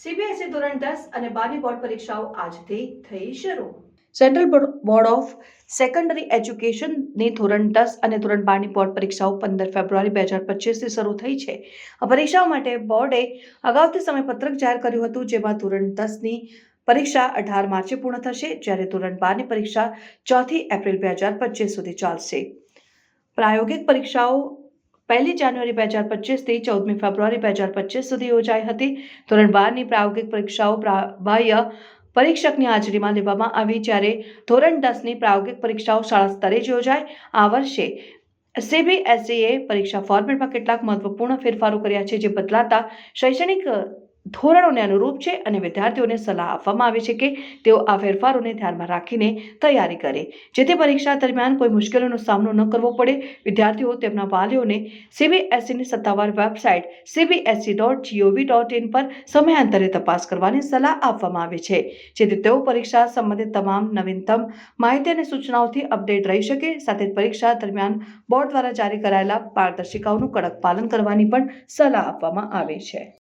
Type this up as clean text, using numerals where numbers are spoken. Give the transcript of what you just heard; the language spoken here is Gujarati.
સીબીએસઈ ધોરણ 10 અને 12ની બોર્ડ પરીક્ષાઓ આજથી થઈ શરૂ। સેન્ટ્રલ બોર્ડ ઓફ સેકન્ડરી એજ્યુકેશનની ધોરણ 10 અને ધોરણ 12ની બોર્ડ પરીક્ષાઓ 15 ફેબ્રુઆરી 2025થી શરૂ થઈ છે। આ પરીક્ષાઓ માટે બોર્ડે અગાઉથી સમયપત્રક જાહેર કર્યું હતું, જેમાં ધોરણ 10ની પરીક્ષા 18 માર્ચે પૂર્ણ થશે, જ્યારે ધોરણ 12ની પરીક્ષા 4 એપ્રિલ 2025 સુધી ચાલશે। પ્રાયોગિક પરીક્ષાઓ 1 જાન્યુઆરી 2025થી 14 ફેબ્રુઆરી 2025 સુધી યોજાઈ હતી। ધોરણ 12ની પ્રાયોગિક પરીક્ષાઓ બાહ્ય પરીક્ષકની હાજરીમાં લેવામાં આવી, જ્યારે ધોરણ 10ની પ્રાયોગિક પરીક્ષાઓ શાળા સ્તરે જ યોજાય। આ વર્ષે સીબીએસઈએ પરીક્ષા ફોર્મેટમાં કેટલાક મહત્વપૂર્ણ ફેરફારો કર્યા છે, જે બદલાતા શૈક્ષણિક ધોરણોને અનુરૂપ છે, અને વિદ્યાર્થીઓને સલાહ આપવામાં આવે છે કે તેઓ આ ફેરફારોને ધ્યાનમાં રાખીને તૈયારી કરે, જેથી પરીક્ષા દરમિયાન કોઈ મુશ્કેલીનો સામનો ન કરવો પડે। વિદ્યાર્થીઓ તેમના વાલીઓને સીબીએસઈની સત્તાવાર વેબસાઇટ cbse.gov.in પર સમયાંતરે તપાસ કરવાની સલાહ આપવામાં આવે છે, જેથી તેઓ પરીક્ષા સંબંધિત તમામ નવીનતમ માહિતી અને સૂચનાઓથી અપડેટ રહી શકે। સાથે જ પરીક્ષા દરમિયાન બોર્ડ દ્વારા જારી કરાયેલા માર્ગદર્શિકાઓનું કડક પાલન કરવાની પણ સલાહ આપવામાં આવે છે।